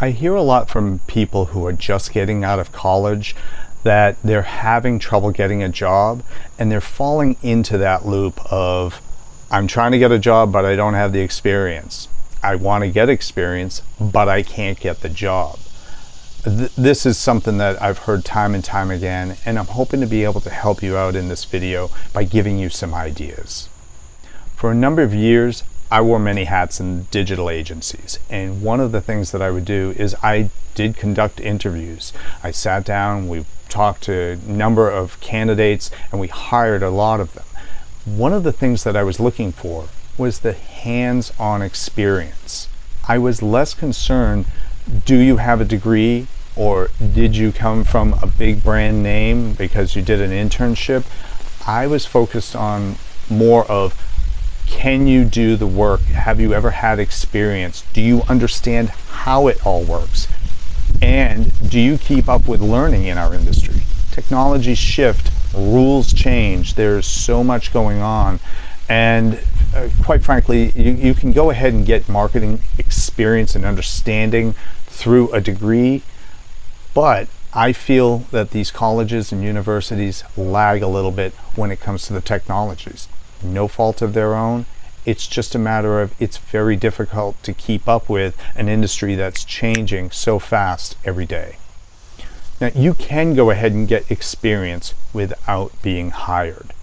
I hear a lot from people who are just getting out of college that they're having trouble getting a job, and they're falling into that loop of, I'm trying to get a job, but I don't have the experience. I want to get experience, but I can't get the job. This is something that I've heard time and time again, and I'm hoping to be able to help you out in this video by giving you some ideas. For a number of years, I wore many hats in digital agencies, and one of the things that I would do is I did conduct interviews. I sat down, we talked to a number of candidates, and we hired a lot of them. One of the things that I was looking for was the hands-on experience. I was less concerned, do you have a degree, or did you come from a big brand name because you did an internship? I was focused on more of, can you do the work? Have you ever had experience? Do you understand how it all works? And do you keep up with learning in our industry? Technologies shift, rules change, there's so much going on. And quite frankly, you can go ahead and get marketing experience and understanding through a degree, but I feel that these colleges and universities lag a little bit when it comes to the technologies. No fault of their own. It's just a matter of, it's very difficult to keep up with an industry that's changing so fast every day. Now, you can go ahead and get experience without being hired.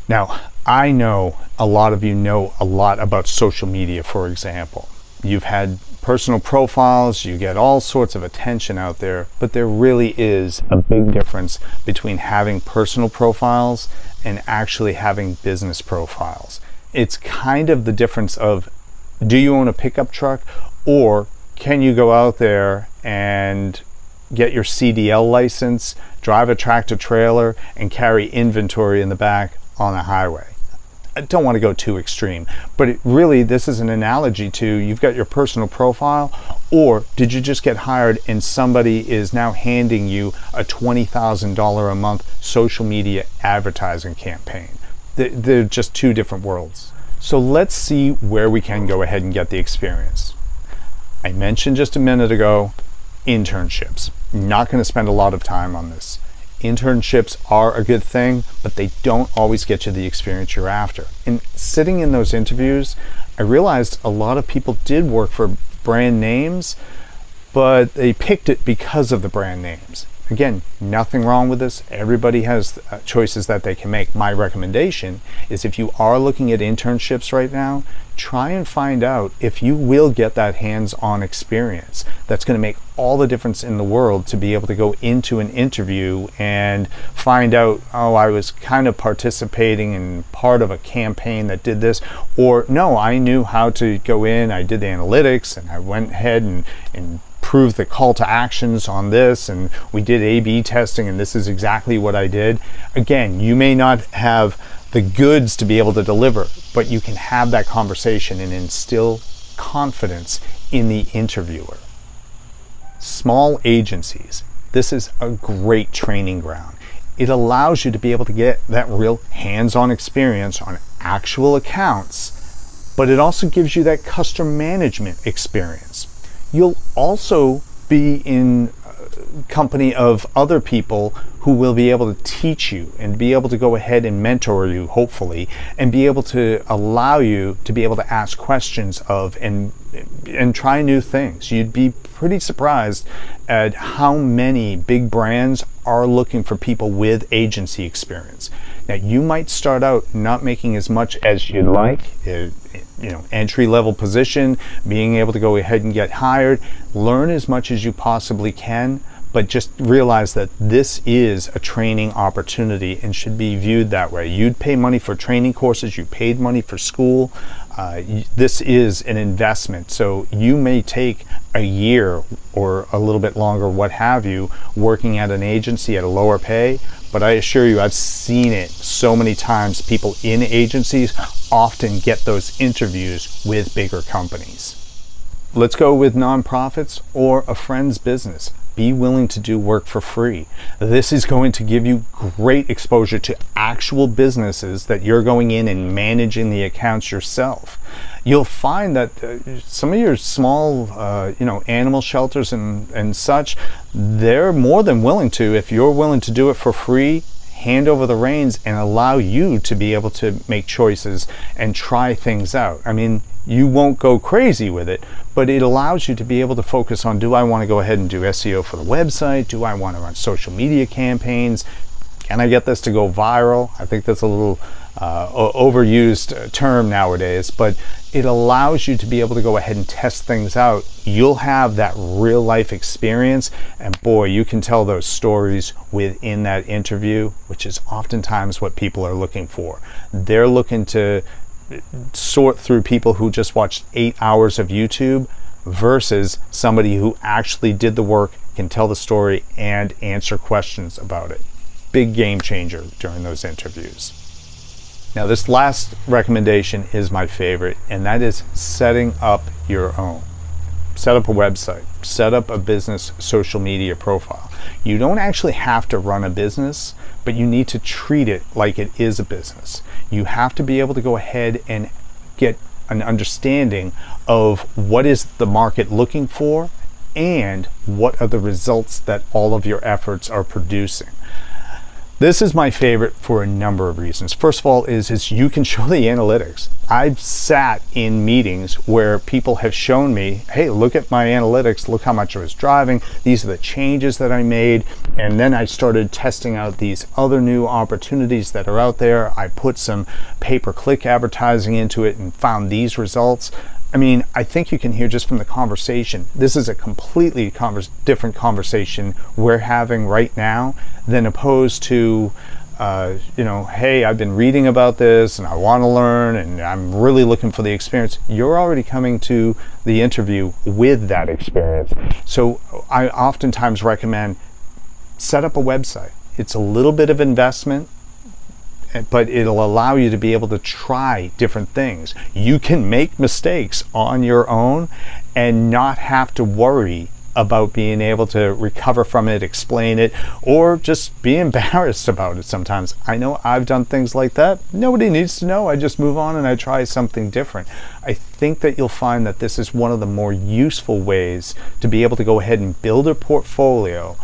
Now, I know a lot of you know a lot about social media, for example. You've had personal profiles, you get all sorts of attention out there, but there really is a big difference between having personal profiles and actually having business profiles. It's kind of the difference of, do you own a pickup truck, or can you go out there and get your CDL license, drive a tractor trailer, and carry inventory in the back on a highway? I don't want to go too extreme, but this is an analogy to, you've got your personal profile, or did you just get hired and somebody is now handing you a $20,000 a month social media advertising campaign? They're just two different worlds. So let's see where we can go ahead and get the experience. I mentioned just a minute ago, internships. Not going to spend a lot of time on this. Internships are a good thing, but they don't always get you the experience you're after. And sitting in those interviews, I realized a lot of people did work for brand names, but they picked it because of the brand names. Again, nothing wrong with this. Everybody has choices that they can make. My recommendation is, if you are looking at internships right now, try and find out if you will get that hands-on experience. That's going to make all the difference in the world, to be able to go into an interview and find out, oh, I was kind of participating in part of a campaign that did this, or no, I knew how to go in, I did the analytics, and I went ahead and proved the call to actions on this, and we did A/B testing, and this is exactly what I did. Again, you may not have the goods to be able to deliver, but you can have that conversation and instill confidence in the interviewer. Small agencies, this is a great training ground. It allows you to be able to get that real hands-on experience on actual accounts, but it also gives you that customer management experience. You'll also be in company of other people who will be able to teach you and be able to go ahead and mentor you, hopefully, and be able to allow you to be able to ask questions of and try new things. You'd be pretty surprised at how many big brands are looking for people with agency experience. Now, you might start out not making as much as you'd like, entry-level position, being able to go ahead and get hired, learn as much as you possibly can, but just realize that this is a training opportunity and should be viewed that way. You'd pay money for training courses, you paid money for school. This is an investment, so you may take a year or a little bit longer, what have you, working at an agency at a lower pay, but I assure you, I've seen it so many times. People in agencies often get those interviews with bigger companies. Let's go with nonprofits or a friend's business. be willing to do work for free. This is going to give you great exposure to actual businesses that you're going in and managing the accounts yourself. You'll find that some of your small, animal shelters and such, they're more than willing to, if you're willing to do it for free, hand over the reins and allow you to be able to make choices and try things out. I mean, you won't go crazy with it, but it allows you to be able to focus on, do I want to go ahead and do SEO for the website? Do I want to run social media campaigns? Can I get this to go viral? I think that's a little overused term nowadays, but it allows you to be able to go ahead and test things out. You'll have that real life experience, and boy, you can tell those stories within that interview, which is oftentimes what people are looking for. They're looking to sort through people who just watched 8 hours of YouTube versus somebody who actually did the work, can tell the story, and answer questions about it. Big game changer during those interviews. Now, this last recommendation is my favorite, and that is setting up your own. Set up a website, set up a business social media profile. You don't actually have to run a business, but you need to treat it like it is a business. You have to be able to go ahead and get an understanding of what is the market looking for and what are the results that all of your efforts are producing. This is my favorite for a number of reasons. First of all is you can show the analytics. I've sat in meetings where people have shown me, hey, look at my analytics, look how much I was driving, these are the changes that I made, and then I started testing out these other new opportunities that are out there. I put some pay-per-click advertising into it and found these results. I mean, I think you can hear just from the conversation, this is a completely different conversation we're having right now than opposed to, hey, I've been reading about this and I want to learn and I'm really looking for the experience. You're already coming to the interview with that experience. So I oftentimes recommend set up a website. It's a little bit of investment, but it'll allow you to be able to try different things. You can make mistakes on your own and not have to worry about being able to recover from it, explain it, or just be embarrassed about it sometimes. I know I've done things like that. Nobody needs to know. I just move on and I try something different. I think that you'll find that this is one of the more useful ways to be able to go ahead and build a portfolio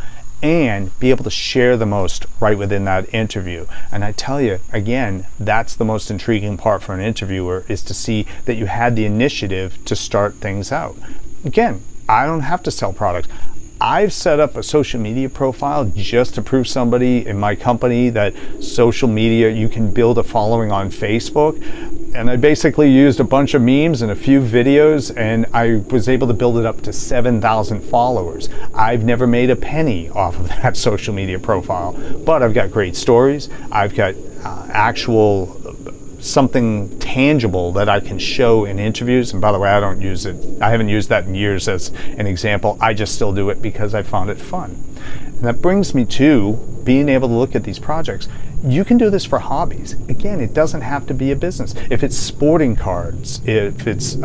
and be able to share the most right within that interview. And I tell you, again, that's the most intriguing part for an interviewer, is to see that you had the initiative to start things out. Again, I don't have to sell products. I've set up a social media profile just to prove somebody in my company that social media, you can build a following on Facebook. And I basically used a bunch of memes and a few videos, and I was able to build it up to 7,000 followers. I've never made a penny off of that social media profile, but I've got great stories. I've got actual something tangible that I can show in interviews. And by the way, I don't use it. I haven't used that in years as an example. I just still do it because I found it fun. And that brings me to being able to look at these projects. You can do this for hobbies. Again, it doesn't have to be a business. If it's sporting cards, if it's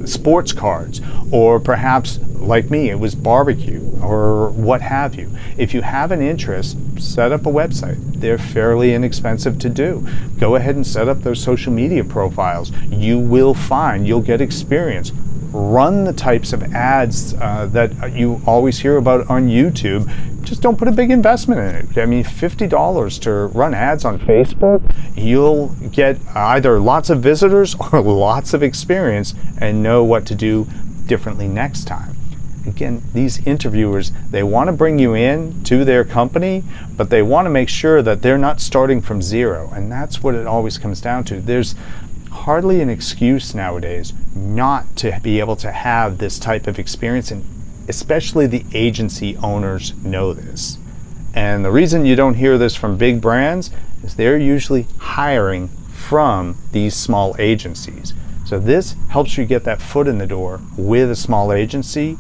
sports cards, or perhaps like me, it was barbecue or what have you. If you have an interest, set up a website. They're fairly inexpensive to do. Go ahead and set up those social media profiles. You will find you'll get experience. Run the types of ads that you always hear about on YouTube. Just don't put a big investment in it. I mean, $50 to run ads on Facebook, you'll get either lots of visitors or lots of experience and know what to do differently next time. Again, these interviewers, they want to bring you in to their company, but they want to make sure that they're not starting from zero. And that's what it always comes down to. There's hardly an excuse nowadays not to be able to have this type of experience, and especially the agency owners know this. And the reason you don't hear this from big brands is they're usually hiring from these small agencies. So this helps you get that foot in the door with a small agency.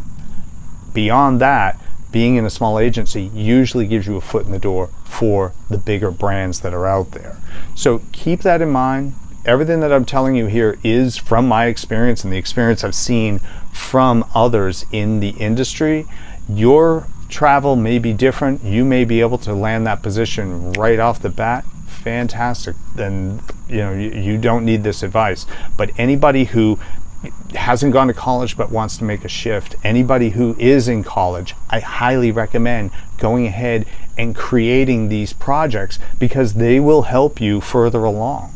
Beyond that, being in a small agency usually gives you a foot in the door for the bigger brands that are out there. So keep that in mind. everything that I'm telling you here is from my experience and the experience I've seen from others in the industry. Your travel may be different. You may be able to land that position right off the bat. Fantastic. Then you don't need this advice. But anybody who hasn't gone to college but wants to make a shift, anybody who is in college, I highly recommend going ahead and creating these projects, because they will help you further along.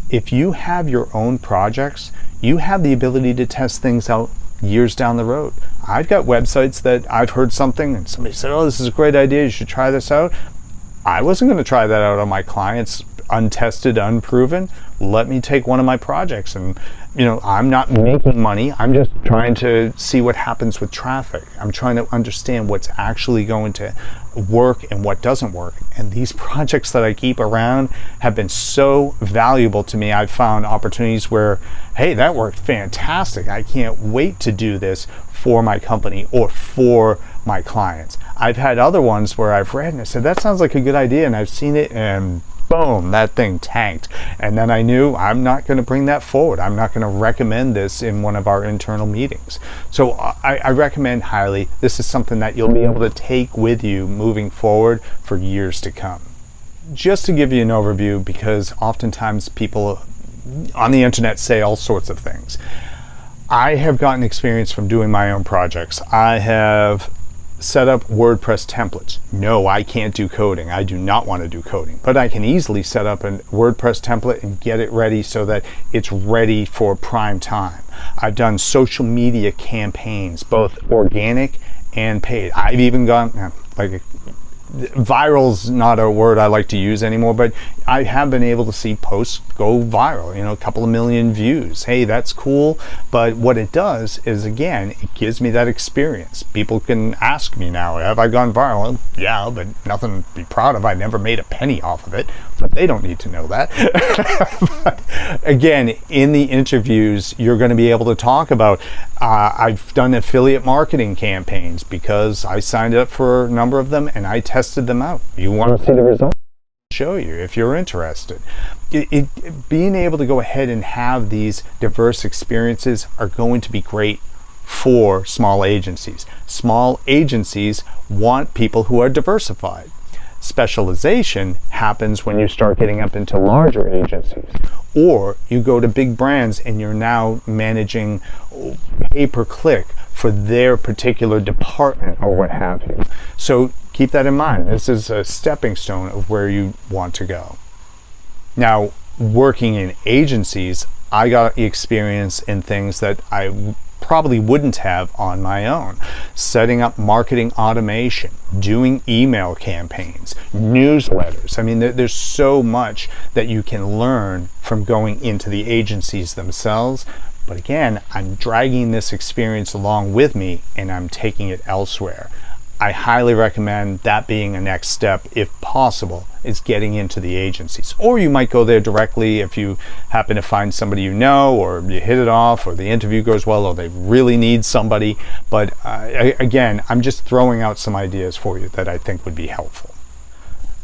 If you have your own projects, you have the ability to test things out years down the road. I've got websites that I've heard something and somebody said, oh, this is a great idea, you should try this out. I wasn't going to try that out on my clients, untested, unproven. Let me take one of my projects, and I'm not making money. I'm just trying to see what happens with traffic. I'm trying to understand what's actually going to work and what doesn't work. And these projects that I keep around have been so valuable to me. I've found opportunities where, hey, that worked fantastic. I can't wait to do this for my company or for my clients. I've had other ones where I've read and I said, that sounds like a good idea, and I've seen it and boom, that thing tanked. And then I knew I'm not going to bring that forward. I'm not going to recommend this in one of our internal meetings. So I recommend highly. This is something that you'll be able to take with you moving forward for years to come. Just to give you an overview, because oftentimes people on the internet say all sorts of things. I have gotten experience from doing my own projects. I have set up WordPress templates. No, I can't do coding. I do not want to do coding, but I can easily set up a WordPress template and get it ready so that it's ready for prime time. I've done social media campaigns, both organic and paid. I've even gone, viral's not a word I like to use anymore, but I have been able to see posts go viral, a couple of million views. Hey, that's cool. But what it does is, again, it gives me that experience. People can ask me now, have I gone viral? Yeah, but nothing to be proud of. I never made a penny off of it, but they don't need to know that. But again, in the interviews, you're going to be able to talk about, I've done affiliate marketing campaigns because I signed up for a number of them and I tested them out. You want to see the results? Show you if you're interested. Being able to go ahead and have these diverse experiences are going to be great for small agencies. Small agencies want people who are diversified. Specialization happens when you start getting up into larger agencies, or you go to big brands and you're now managing pay-per-click for their particular department or what have you. So keep that in mind. This is a stepping stone of where you want to go. Now, working in agencies, I got experience in things that I probably wouldn't have on my own. Setting up marketing automation, doing email campaigns, newsletters. I mean, there's so much that you can learn from going into the agencies themselves. But again, I'm dragging this experience along with me and I'm taking it elsewhere. I highly recommend that being a next step, if possible, is getting into the agencies. Or you might go there directly if you happen to find somebody you know, or you hit it off, or the interview goes well, or they really need somebody. But again, I'm just throwing out some ideas for you that I think would be helpful.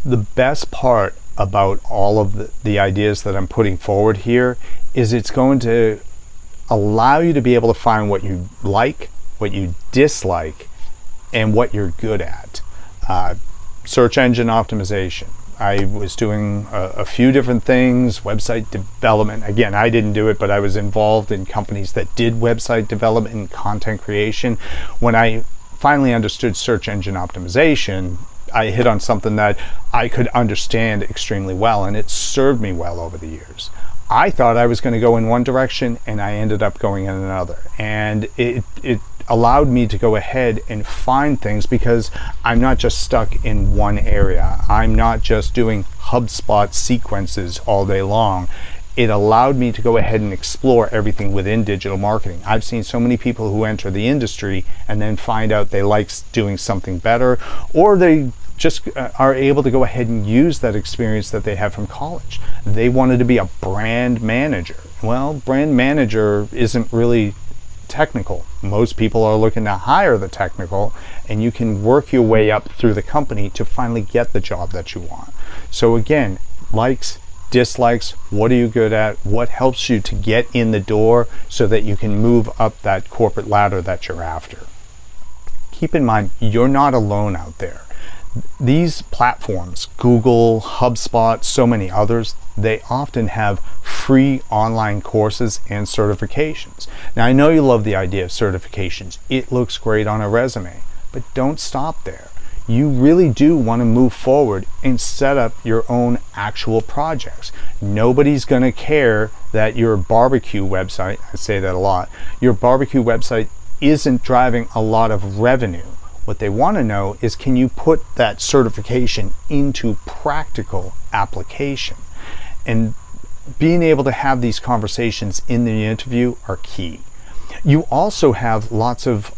The best part about all of the ideas that I'm putting forward here is it's going to allow you to be able to find what you like, what you dislike, and what you're good at. Search engine optimization. I was doing a few different things, website development. Again, I didn't do it, but I was involved in companies that did website development and content creation. When I finally understood search engine optimization, I hit on something that I could understand extremely well, and it served me well over the years. I thought I was going to go in one direction, and I ended up going in another. And it allowed me to go ahead and find things, because I'm not just stuck in one area. I'm not just doing HubSpot sequences all day long. It allowed me to go ahead and explore everything within digital marketing. I've seen so many people who enter the industry and then find out they like doing something better, or they just are able to go ahead and use that experience that they have from college. They wanted to be a brand manager. Well, brand manager isn't really technical. Most people are looking to hire the technical, and you can work your way up through the company to finally get the job that you want. So again, likes, dislikes, what are you good at, what helps you to get in the door so that you can move up that corporate ladder that you're after. Keep in mind, you're not alone out there. These platforms, Google, HubSpot, so many others, they often have free online courses and certifications. Now, I know you love the idea of certifications. It looks great on a resume, but don't stop there. You really do want to move forward and set up your own actual projects. Nobody's going to care that your barbecue website, I say that a lot, your barbecue website isn't driving a lot of revenue. What they want to know is, can you put that certification into practical application? And being able to have these conversations in the interview are key. You also have lots of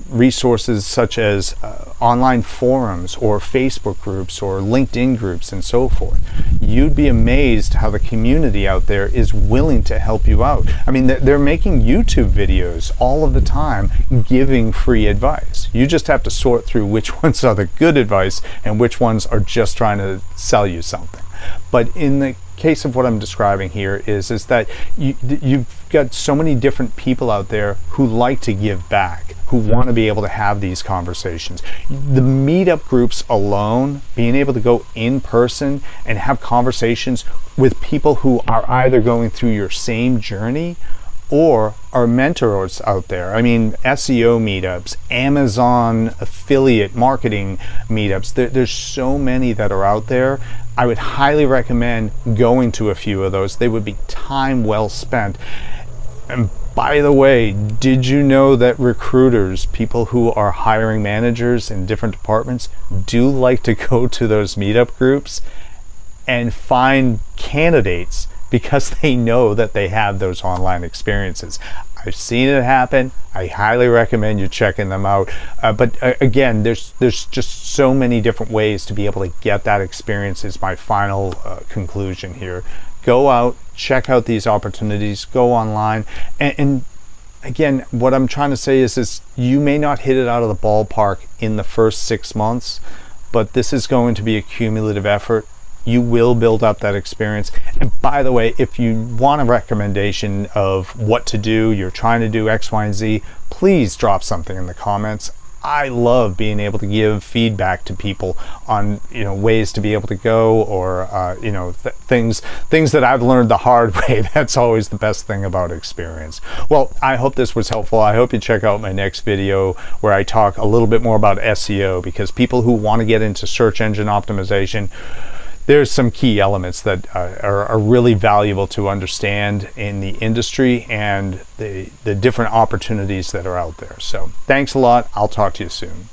resources such as online forums or Facebook groups or LinkedIn groups and so forth. You'd be amazed how the community out there is willing to help you out. I mean, they're making YouTube videos all of the time giving free advice. You just have to sort through which ones are the good advice and which ones are just trying to sell you something. But in the case of what I'm describing here is that you've got so many different people out there who like to give back, who want to be able to have these conversations. The meetup groups alone, being able to go in person and have conversations with people who are either going through your same journey or are mentors out there. I mean, SEO meetups, Amazon affiliate marketing meetups, there's so many that are out there. I would highly recommend going to a few of those. They would be time well spent. And by the way, did you know that recruiters, people who are hiring managers in different departments, do like to go to those meetup groups and find candidates because they know that they have those online experiences? I've seen it happen. I highly recommend you checking them out. But again, there's just so many different ways to be able to get that experience is my final conclusion here. Go out, check out these opportunities, go online. And again, what I'm trying to say is you may not hit it out of the ballpark in the first 6 months, but this is going to be a cumulative effort. You will build up that experience. And by the way, if you want a recommendation of what to do, you're trying to do X, Y, and Z, please drop something in the comments. I love being able to give feedback to people on ways to be able to go, or things that I've learned the hard way. That's always the best thing about experience. Well, I hope this was helpful. I hope you check out my next video where I talk a little bit more about SEO, because people who want to get into search engine optimization, there's some key elements that are really valuable to understand in the industry and the different opportunities that are out there. So thanks a lot. I'll talk to you soon.